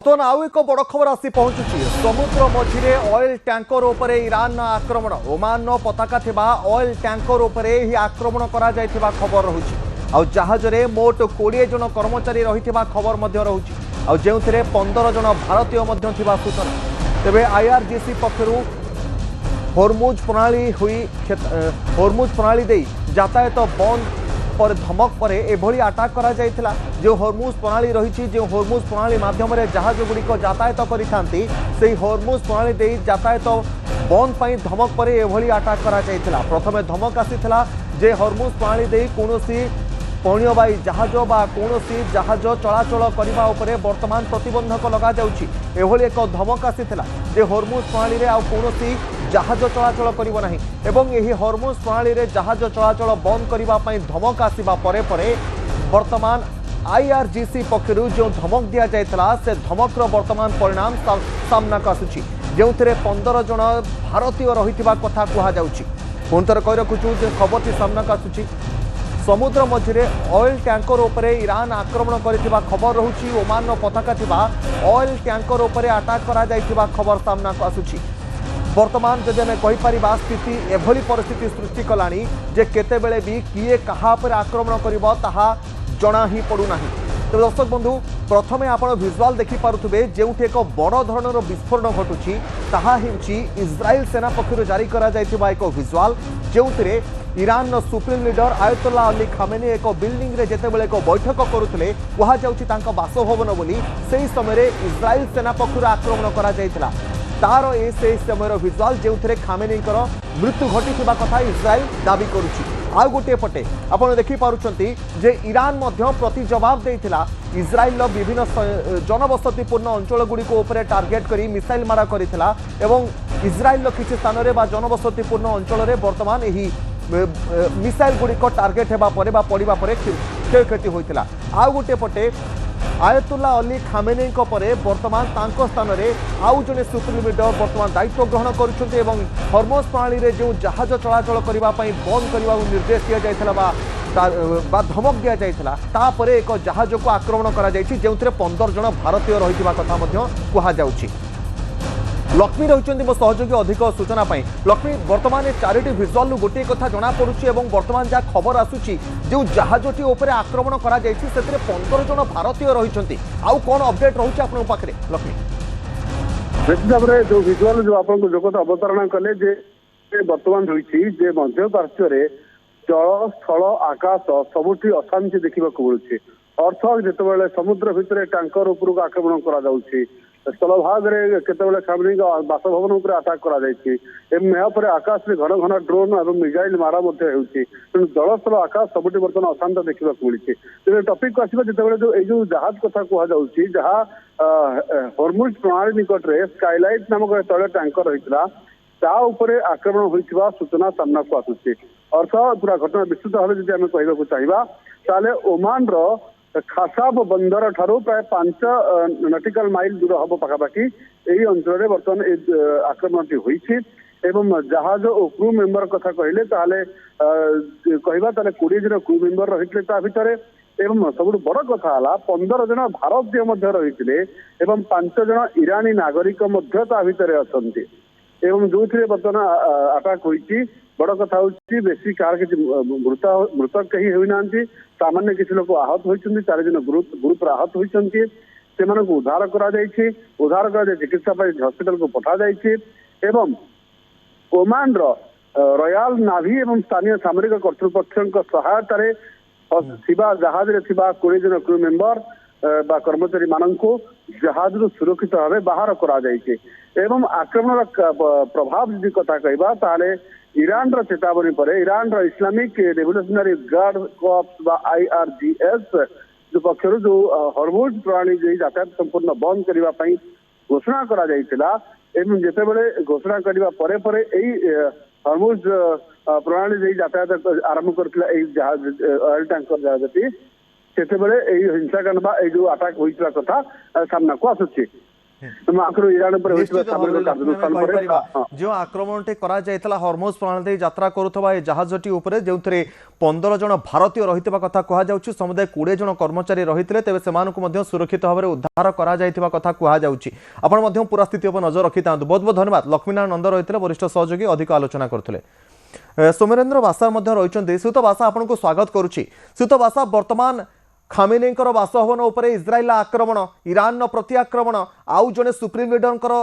तो आउ एक बड़ खबर आसी पहुंचुची समुद्र मझिरे ऑयल टैंकर उपरे ईरान आक्रमण ओमान पताका थिबा ऑयल टैंकर उपरे ही आक्रमण करा जायथिबा खबर रहुची आ जहाज रे मोट 20 जन कर्मचारी रहिथिबा खबर मध्य रहुची आ जेउथिरे 15 जन भारतीय मध्य थिबा सूचना तेबे आईआरजीसी पक्षरु हॉर्मुज प्रणाली दे यातायात बंद पर धमक पर एभली अटैक करा जायथिला जो हॉर्मुज प्रणाली रही जो हॉर्मुज प्रणाली माध्यम जहाज गुड़िक यातायात करिथांती से हॉर्मुज प्रणाली दे यातायात बंद पर धमक पर एभली अटैक करा जायथिला प्रथमे धमक आसीथिला जे हॉर्मुज प्रणाली दे कोनोसी पण्यवाही जहाज बा कोनोसी जहाज चलाचल करने उपरे वर्तमान प्रतिबंधक लगा जाउची एभली एक धमक आसीथिला जे हॉर्मुज प्रणाली रे आ कोनोसी जहाज चलाचल करिबो नाही एवं एही हॉर्मुज प्रणाली रे जहाज चलाचल बंद करिबा पई धमक आसीबा परे परे वर्तमान आईआरजीसी पक्षरु जो धमक दिया जायतला से धमकर वर्तमान परिणाम सामना को आसुची जेउथिरे 15 जन भारतीय रहितिबा कथा कुहा जाउची पुनतर कहि रखुछु जे खबरटी सामना को आसुची समुद्र मझिरे ऑयल टैंकर उपरे ईरान आक्रमण करितिबा खबर रहुची ओमान पताका थिबा ऑयल टैंकर उपरे अटैक करा जायतिबा खबर सामना को आसुची वर्तमान जदि आम कहीपर स्थिति एभली परिस्थिति सृष्टि कलानी जे केतेबेले भी किए कहा पर आक्रमण करिबो ताहा जना ही पड़ूना। तो दर्शक बंधु प्रथमे आपण विजुआल देखि पारुथबे जेउठी एक बड़ धरणर विस्फोरण घटुची ताहा हेउची इस्राएल सेना पक्षरु जारी करा जायतिबा एक विजुआल जेउथिरे Iran supreme leader Ayatollah Ali Khamenei एक बिल्डिंग रे जेतेबेले एक बैठक करुथिले कुहा जाउची तांका बासभवन बोली सेही समय इस्राएल सेना पक्षरु आक्रमण करा जायतिला तार ए से समय विजुआल जो खामेनीकर मृत्यु घटी कथा इस्राएल दाबी करुच्ची आ गोटे पटे आपड़ देखिपुंट जे ईरान प्रति जवाब देता इस्राएल विभिन्न जनबसतिपूर्ण अंचल गुड़िक टार्गेट कर मिसाइल मारा करता इस्राएल किसी स्थान में जनबसतिपूर्ण अंचल वर्तमान यही मिसाइल गुड़िक टार्गेट होगा पड़ा क्षयक्षति होता आ गोटे पटे आयतुल्लाह अली खामेनी परे वर्तमान तांको स्थान में आउ जने सुप्रीम लीडर वर्तमान दायित्व ग्रहण करुछन्ते एवं हॉर्मुज प्रणाली रे जो जहाज चलाचल करबा पई बंद करबा निर्देश दिया जायथला बा धमक दिया जायथला तापरे एक जहाज को आक्रमण करा जायछि जेउथरे 15 जन भारतीय रहितबा कथा मध्य कुहा जाउछि। लक्ष्मी रही मो सहयोगी अधिक सूचना पाई लक्ष्मी वर्तमान चारिटी भिजुआल गोटे कथा जना पड़ुछि एवं वर्तमान जहाँ खबर आसुछि जो जहाजटी उपरे आक्रमण करा जायछि सेतरे 15 जन भारतीय रहिछन्ति आउ कोन अपडेट रहउछि आपन पाखरे लक्ष्मी निश्चित भाव में जो भिजुआल जो आपन जो कथा अवतरण कले जे वर्तमान होइछि जे मध्य पार्श्व रे जल स्थल आकाश सबुठी अशांति देखा मिलुछि अर्थ जेतेबेले समुद्र भितर टैंकर उपरक आक्रमण करा जाउछि स्थल भाग में केतबेले खामेनी बासभवन उपर अटैक कर आकाश में घन घन ड्रोन और मिसाइल मारा तेणु जलस्थल आकाश सबुठी बर्तमान अशांत देखा मिली तेज टपिक को आसवा जो जो जहाज कथा कहुच्छी जहाँ हॉर्मुज प्रणाली निकट में स्काईलाइट नामक तले टैंकर रही आक्रमण होता सूचना सामना को आसूसी अर्थ पूरा घटना विस्तृत भाव जब आम कहवाक चाहिए ताले ओमान खासाब बंदर ठारू प्राय 5 नटिकल माइल दूर हम पखापाखि यही अंचल बर्तमान आक्रमण होती जहाज और क्रू मेंबर कथा कहले कहवा 20 जन क्रू मेंबर रही भितर सब बड़ कथा 15 जन भारतीय रही 5 जन ईरानी नागरिक भितर अच्छा जो बर्तमान अटैक होती बड़ कथा हूँ बेसी कार किसी मृतक कहीं होना सामान्य किसी लोग आहत होती 4 जन ग्रुप आहत होती उद्धार कर चिकित्सा हॉस्पिटल को पठा जाइए ओमान रॉयल नाभी एवं स्थानीय सामरिक कर्तृपक्ष सहायतार जहाज रे 20 जन क्रू मेंबर बा कर्मचारी मानू जहाज सुरक्षित भाव बाहर कर आक्रमण प्रभाव जी कथा कहवा ईरान चेतावनी पर Iran Islamic revolutionary guard corps बा आईआरजीएस जो पक्षर जो हॉर्मुज प्रणाली यातायात संपूर्ण बंद करने घोषणा जितेबले घोषणा करने हॉर्मुज प्रणाली यातायात आरंभ कर जहाज ऑयल टैंकर जहाजटी से हिंसाकांड जो अटैक होता कथा सामना को आसुची ଆଙ୍କର ଇରାନ ଉପରେ ହୋଇଥିବା ନିଶ୍ଚିତ ଭାବରେ କାର୍ଯ୍ୟାନୁଷ୍ଠାନ ପରେ ଯେଉଁ ଆକ୍ରମଣଟି କରାଯାଇଥିଲା ହରମୁଜ ପ୍ରଣାଳୀ ଦେଇ ଯାତ୍ରା କରୁଥିବା ଏ ଜାହାଜଟି ଉପରେ ଯେଉଁଥିରେ 15 ଜଣ ଭାରତୀୟ ରହିଥିବା କଥା କୁହାଯାଉଛି ସମୁଦାୟ 20 ଜଣ କର୍ମଚାରୀ ରହିଥିଲେ ତେବେ ସେମାନଙ୍କୁ ମଧ୍ୟ ସୁରକ୍ଷିତ ଭାବରେ ଉଦ୍ଧାର କରାଯାଇଥିବା କଥା କୁହାଯାଉଛି ଆପଣ ମଧ୍ୟ ପୁରା ସ୍ଥିତି ଉପରେ ନଜର ରଖିଥାନ୍ତୁ ବହୁତ ବହୁତ ଧନ୍ୟବାଦ ଲକ୍ଷ୍ମୀନାରାୟଣ ନନ୍ଦ ରହିଥିଲେ ବରିଷ୍ଠ ସହଯୋଗୀ ଅଧିକ ଆଲୋଚନା କରୁଥିଲେ ସୌମ୍ୟରେନ୍ଦ୍ର ବାସା ମଧ୍ୟ ରହିଛନ୍ତି ଶ୍ରୀତ ବାସା ଆପଣଙ୍କୁ ସ୍ୱାଗତ କରୁଛି ଶ୍ରୀତ ବାସା ବର୍ତ୍ତମାନ ଖାମିନେଇଙ୍କର ବାସଭବନ ଉପରେ ଇସ୍ରାଏଲ ଆକ୍ରମଣ ଇରାନର ପ୍ରତି ଆକ୍ରମଣ ଆଉ ଜଣେ ସୁପ୍ରିମ ଲିଡରଙ୍କର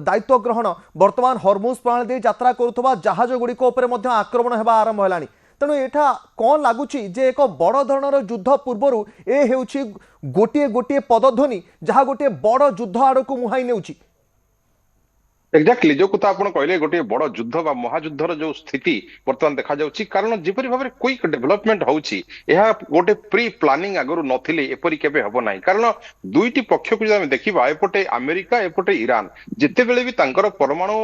ଦାୟିତ୍ୱ ଗ୍ରହଣ ବର୍ତ୍ତମାନ ହରମୁଜ ପ୍ରଣାଳୀ ଦେଇ ଯାତ୍ରା କରୁଥିବା ଜାହାଜ ଗୁଡ଼ିକ ଉପରେ ମଧ୍ୟ ଆକ୍ରମଣ ହେବା ଆରମ୍ଭ ହେଲାଣି ତେଣୁ ଏଠା କ'ଣ ଲାଗୁଛି ଯେ ଏକ ବଡ଼ ଧରଣର ଯୁଦ୍ଧ ପୂର୍ବରୁ ଏ ହେଉଛି ଗୋଟିଏ ଗୋଟିଏ ପଦଧ୍ୱନି ଯାହା ଗୋଟିଏ ବଡ଼ ଯୁଦ୍ଧ ଆଡ଼କୁ ମୁହାଇ ନେଉଛି एक्जाक्टली जो कथा आपण कहले गोटे बड़ युद्ध बा महायुद्धर जो स्थिति वर्तमान देखा जाउची कारण जेपरि भाबरे क्विक डेवलपमेंट होउची एहा गोटे प्री प्लानिंग आगरु नथिले एपरि केबे हबो नाही कारण दुईटी पक्ष को जमे देखिबा एपटे अमेरिका एपटे ईरान जेते बेले भी तांकर परमाणु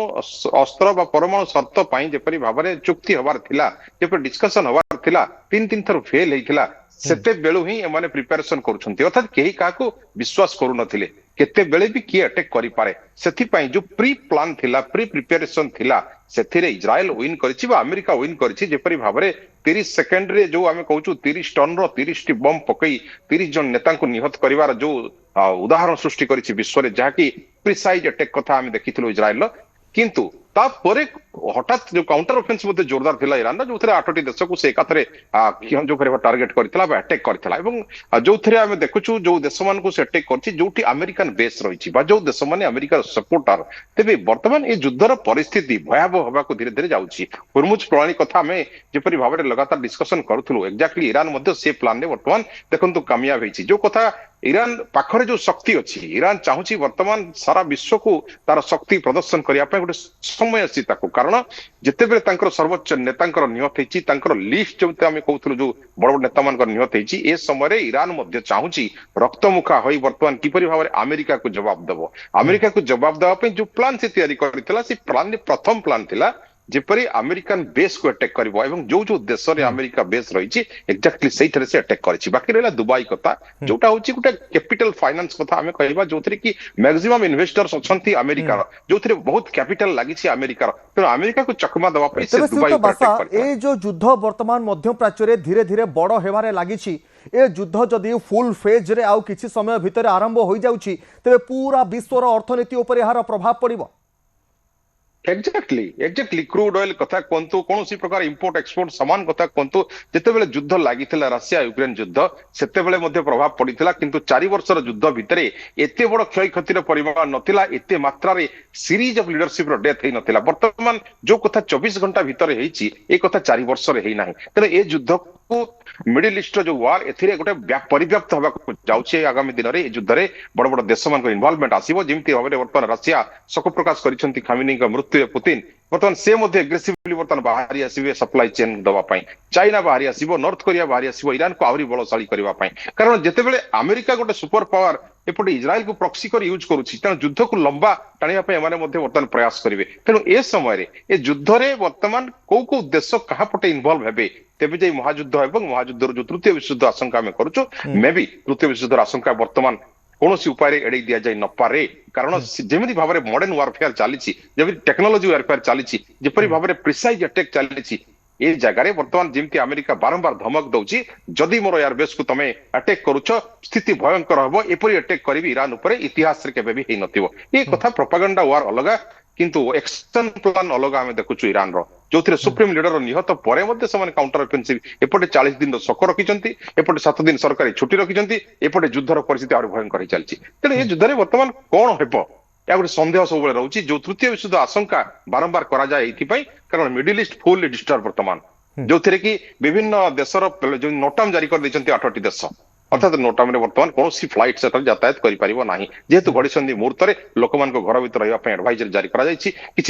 अस्त्र बा परमाणु शर्त पई जेपरि भाबरे चुक्ति हबार थिला जेपरि डिस्कशन हबार थिला तीन थर फेल हेइथिला सेते बेलु ही एमाने प्रिपरेशन करूछंती अर्थात केही काको विश्वास करू नथिले केते बेले भी किए अटैक करि पारे सेथि पई जो प्री प्लान थिला प्री प्रिपरेशन थिला सेथिरे इजराइल विन करिछि बा अमेरिका विन करिछि जेपरि भाबरे 30 सेकंड रे जो आमे कहूछु 30 टन रो 30 टी बम पकई 30 जन नेता को निहत करिवार जो उदाहरण सृष्टि करिछि विश्व रे जाकी प्रिसाइज अटैक कथा आमे देखिथिलु इजराइल किंतु तापरे हठात जो काउंटर ऑफेंस मध्ये जोरदार थिला ईरान जो थरे 8टी देश को से एकाथरे जो करे टारगेट करथिला बा अटैक करथिला एवं जो थरे आमे देखुछु जो देश मान को से अटैक करछि जोठी अमेरिकन बेस रहिछि बा जो देश माने अमेरिका सपोर्टर तेबे वर्तमान ए युद्धर परिस्थिति भयावह होबा को धीरे धीरे जाउछि हरमुज प्रणाली कथा में जेपरि भाबरे लगातार डिस्कशन करथुलु एक्जेक्टली ईरान मध्ये से प्लान ने वर्तमान देखंतु कामयाब हेछि जो कथा ईरान पाखरे जो शक्ति अछि ईरान चाहूछि वर्तमान सारा विश्व को तार शक्ति प्रदर्शन करिया पे गोटे समय अछि ताको कारण जेते बेले तांकर सर्वोच्च नेतांकर निहत हेछि तांकर लिस्ट जेते आमे कहउथुलु जो बड़ बड़ नेता मानकर निहत हेछि ए समय रे ईरान मध्ये चाहूछि रक्तमुखा होई वर्तमान किपरि भाबरे अमेरिका को जवाब देबो अमेरिका को जवाब देबा पे जो प्लान से तैयारी करथिला से प्लान ने प्रथम प्लान थिला जेपरि अमेरिकन बेस को अटैक करबो एवं जो जो देश रे अमेरिका बेस रहिछि एक्जेक्टली सही तरह से अटैक करछि बाकी रहला दुबई कथा जोटा होछि गुटे कैपिटल फाइनेंस कथा हमें कहबा जोथरे कि मैक्सिमम इन्वेस्टर्स अछंती अमेरिका जोथरे बहुत कैपिटल लागिछि अमेरिका तो अमेरिका को चकमा दवा पे से दुबई को अटैक करछि ए जो युद्ध वर्तमान मध्य प्राच्य रे धीरे धीरे बड़ हेबारे लागिछि ए युद्ध जदि फुल फेज रे आउ किछि समय भितर आरंभ होई जाउछि तबे पूरा विश्वर अर्थनीति ऊपर एहार प्रभाव पड़िबो एक्जेक्टली क्रूड ऑयल कथा कोंतु कोनोसी प्रकार इंपोर्ट एक्सपोर्ट सामान कथा कोंतु जेते बेले युद्ध लागिथिला रशिया यूक्रेन युद्ध सेते बेले मध्ये प्रभाव पड़िथिला किंतु 4 वर्षर युद्ध भितरे एते बड़ क्षय क्षतिर परिमाण नथिला एते मात्रा रे सीरीज ऑफ लीडरशिप रो डेथ हेई नथिला वर्तमान जो कथा 24 घंटा भितरे हेइची ए कथा 4 वर्ष रे हेई नाही तने ए युद्ध को मिडिल ईस्ट जो वार एथिरे गोटे परिव्याप्त होबा को जाउछे आगामी दिन रे ए युद्ध रे बड़ बड़ देश मान को इन्वॉल्वमेंट आसीबो जेमति भाबरे वर्तमान रशिया शोक प्रकाश करिसंती खामिनी का मृत्यु पुतिन वर्तमान से मध्य एग्रेसिवली वर्तमान बाहरी आसीबे सप्लाई चेन दवा पाई चाइना बाहरी आसीबो नॉर्थ कोरिया बाहरी आसीबो ईरान को आवरी बलशाली करबा पाई कारण जेते बेले अमेरिका गोटे सुपर पावर एपटे इजराइल को प्रॉक्सी कर यूज करूछि तेणु युद्ध को लंबा टाणिया पे एमाने मध्ये वर्तमान प्रयास करिवे तेणु ए समय रे ए युद्ध रे वर्तमान को देश कहा पटे इन्वॉल्व हेबे तेबे जे महायुद्ध एवं महायुद्धर जो तृतीय विश्वयुद्ध आशंका में करूछु मे बी तृतीय विश्वयुद्धर आशंका वर्तमान कौनसी उपाय एड़े दिया जाए न पारे कारण जेमिति भाबरे मॉडर्न वारफेयर चलीछि जेमिति टेक्नोलॉजी वारफेयर चलीछि जेपरि भाबरे प्रिसाइज अटैक चलीछि ए जगह वर्तमान जेमती अमेरिका बारंबार धमक दउछि जदि मोर एयरबेस को तमे अटैक करूछ स्थिति भयंकर हबो एपरि अटैक करिवि ईरान ऊपर इतिहास रे केबे भी हेइ नथिबो ए कथा प्रोपागेंडा वार अलगा किंतु एक्शन प्लान अलगा हमें देखुछु ईरान रो जो सुप्रीम लीडर निहत पर काउंटर ऑफेंसिव एपटे 40 दिन शोक रखिंट एपटे 7 दिन सरकारी छुट्टी रखिंट एपटे युद्धर परिस्थिति आहुरी भयंकर हो चलती तेणु ये युद्ध में वर्तमान कौन हेब या गोटे सन्देह सब रोचे जो तृतीय विश्वयुद्ध आशंका बारंबार कराए कारण मिडिल ईस्ट फुल डिस्टर्ब वर्तमान जो थे कि विभिन्न देशर जो नोटाम जारी कर 8टी देश अर्थात नोटाम वर्तमान कौन फ्लाइट से यातायात कर जेहेतु घड़ी मुहूर्त में लोक घर भर रहा एडवाइजरी जारी कर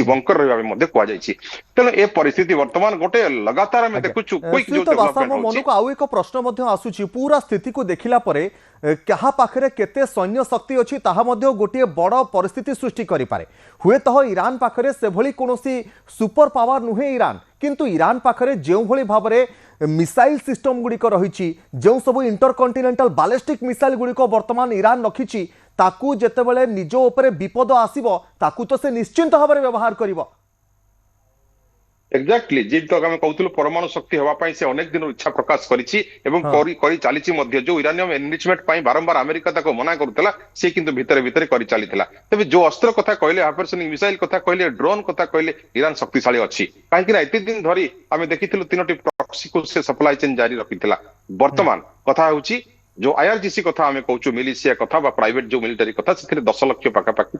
बंकर रहा तेणु ए परिस्थिति वर्तमान गोटे लगातार आम देखुँ मन को आउ एक प्रश्न आसूची पूरा स्थिति को देखिला परे क्या पाखरे केते सैन्य शक्ति अच्छी ताहा मध्य गोटे बड़ परिस्थिति सृष्टि करि पारे हुए तो ईरान पाखरे से भली कोनोसी सुपर पावर नुहे ईरान किंतु ईरान पाखरे जेउ भली भाबरे मिसाइल सिस्टम गुड़िक रही जो सब इंटरकंटिनेंटल बैलिस्टिक मिसाइल गुड़िक वर्तमान ईरान रखी ताकू जेतेबेले निज उपरे विपद आसीबो ताकू तो से निश्चिंत भाव में व्यवहार करिवो। एक्जाक्टली जी तो आम कहूँ परमाणु शक्ति होगा से अनेक दिन इच्छा प्रकाश करी चली जो ईरानियम एनरिचमेंट बारंबार अमेरिका ताको मना करुला से किंतु भितर भितर करी चली तेज जो अस्त्र कथा कहले हाइपरसोनिक मिसाइल कथा कहले ड्रोन कथा कहले ईरान शक्तिशाली अच्छी कहीं एत दिन धरी आम देखी 3टी प्रॉक्सी को से सप्लाई चेन जारी रखी वर्तमान कथा हूँ जो आईआरजीसी कथा आम कहूँ मिलिशिया कथा प्राइवेट जो मिलिटरी कथा से 10 लाख पाखापाखि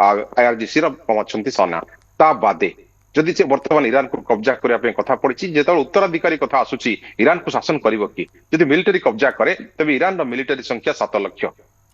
आईआरजीसी अच्छा सेना ता बादे जदि से वर्तमान ईरान को कब्जा करने कथा पड़ी जो उत्तराधिकारी कथा आसूची ईरान को शासन कर कि मिलिटरी कब्जा करे तेज ईरान मिलिटरी संख्या 7 लाख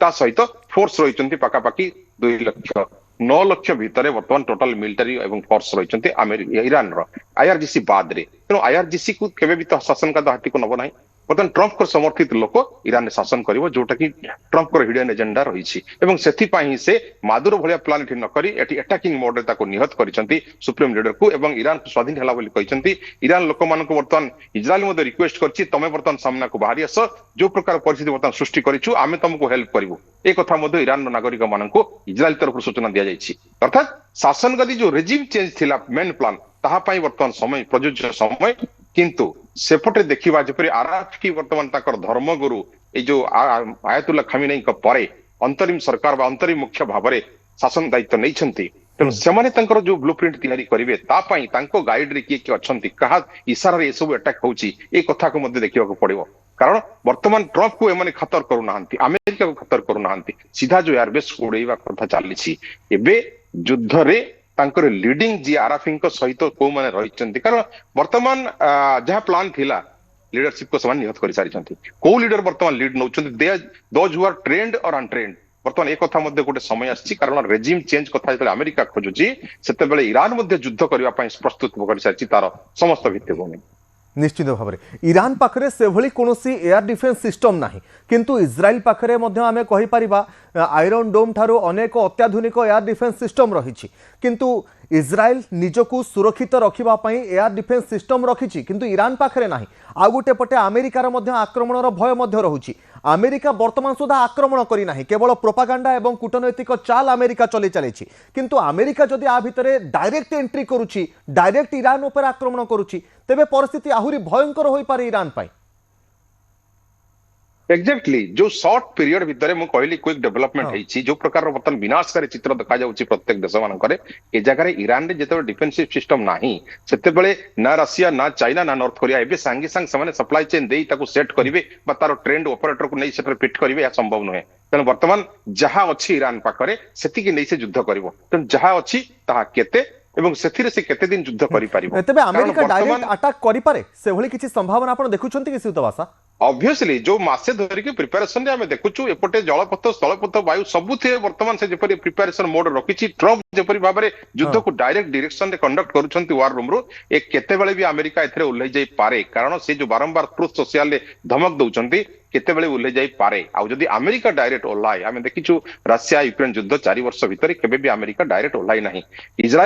ता सहित फोर्स रही पाखापाखि 2 लाख 9 लाख भितर वर्तमान टोटाल मिलिटरी और फोर्स रही ईरान आईआरजीसी बाद रे तेणु आईआरजीसी को केवे भी तो शासन का हाथी को नब ना बर्तमान ट्रंप को समर्थित लोक ईरान शासन करिवो जोटा कि ट्रंप को हिडन एजेंडा रही से मादुर भलिया प्लान एठी न करी एठी अटैकिंग मोड रे ताको निहत करिसंती सुप्रीम लीडर को एवं ईरान को स्वाधीन हला बोली कहिसंती ईरान लोक मान को वर्तमान इजराइल मध्ये रिक्वेस्ट करछि तमे वर्तमान सामना को बाहरी आस जो प्रकार परिस्थिति वर्तमान सृष्टि करिछु आमे तुमको हेल्प करिवो ए कथा मध्ये ईरान नागरिक मान को इजराइल तरफ सूचना दिया जाइछि अर्थात शासन गति जो रेजिम चेंज थिला मेन प्लान ताहा पई वर्तमान समय प्रयोज्य समय किंतु सेपटे देखिबा जेपरि आरएफकी वर्तमान ताकर धर्मगुरु ए जो आयतुल्ला खामिनेई को परे अंतरिम सरकार बा अंतरिम मुख्य भाबरे शासन दायित्व नै छंती तेणु सेमाने तांकर जो ब्लूप्रिंट तैयारी करिवे ता पई तांको गाइड रे किए अछंती कहा इशारा रे सब अटैक होउची ए कथा को मध्ये देखिबा को पड़िबो कारण वर्तमान ट्रंप को एमाने खतर करू नाहंती अमेरिका को खतर करू नाहंती सीधा जो एयरबेस उड़ेबा कथा चालीछि एबे युद्ध रे तांकर लीडिंग जी आरएफी सहित को माने रही कारण वर्तमान जहाँ प्लान थिला लीडरशिप को समान निहत कर सारी को लीडर वर्तमान lead now those who are trained और अनट्रेंड वर्तमान एक कथा मध्ये गोटे समय आछि कारण रेजिम चेंज कथा जेते अमेरिका खोजुची सेते बेले ईरान मध्ये युद्ध करबा पई प्रस्तुत कर सारी तार समस्त भित्तिभूमि निश्चित भाव में ईरान पाखरे से भली कोनोसी एयर डिफेंस सिस्टम नाही किंतु इजराइल पाखरे मध्य आमे कहि परिबा आयरन डोम ठारो अनेक अत्याधुनिक एयर डिफेंस सिस्टम रही किंतु इजराइल निजको सुरक्षित रखिबा पई एयर डिफेंस सिस्टम रखी किंतु ईरान पाखरे नाही आ गोटे पटे अमेरिकार मध्य आक्रमणर भय मध्य रहुची अमेरिका वर्तमान सुधा आक्रमण करी नाही केवल प्रोपागांडा एवं कूटनैतिक चाल अमेरिका चली चलेछि किंतु अमेरिका जदि आ भितरे डायरेक्ट एंट्री करूची डायरेक्ट ईरान ऊपर आक्रमण करूची तेबे परिस्थिति आहुरी भयंकर होई पारे ईरान पाई एक्जेक्टली जो शॉर्ट पीरियड भितर मु कहली क्विक डेवलपमेंट होईची जो प्रकार वर्तमान विनाशकारी चित्र देखा जाउची प्रत्येक देश मानकरे ए जगह ईरान रे जेते डिफेंसिव सिस्टम नाही सेते बेले ना रशिया ना चाइना ना नॉर्थ कोरिया एबे सांगे सांग समान सप्लाई चेन देई ताको सेट करिवे बा तार ट्रेंड ऑपरेटर को नै सेट फिट करिवे या संभव नहे तेणु वर्तमान जहाँ अच्छी ईरान पाखरे सेतिकी नै से युद्ध करिवो तेणु जहाँ अच्छी ताहा केते एवं सेथिरे से केते दिन युद्ध करि पारिबो तबे अमेरिका डायरेक्ट अटैक करि पारे से भली किछि संभावना आपण देखुछंती कि सुतवासा ऑब्वियसली जो मासे धरिक प्रिपेरेशन आम देखुचु एपटे जलपथ स्थलपथ वायु सबुथे वर्तमान से जपरी प्रिपेरेशन मोड रखिछि ट्रम्प जपरी भाव में युद्ध को डायरेक्ट डायरेक्शन रे कंडक्ट करूछंती वार रूम रो ए केते बेले भी अमेरिका एथरे उल्लै जाई पारे कारण से जो बारंबार ट्रुथ सोशल रे धमक दउछंती केते बेले उल्लै जाई पारे आ जदी अमेरिका डायरेक्ट ओल्लाय आम देखिछु रशिया यूक्रेन युद्ध 4 वर्ष भितर केबे भी अमेरिका डायरेक्ट ओल्लाय नाही इजराइल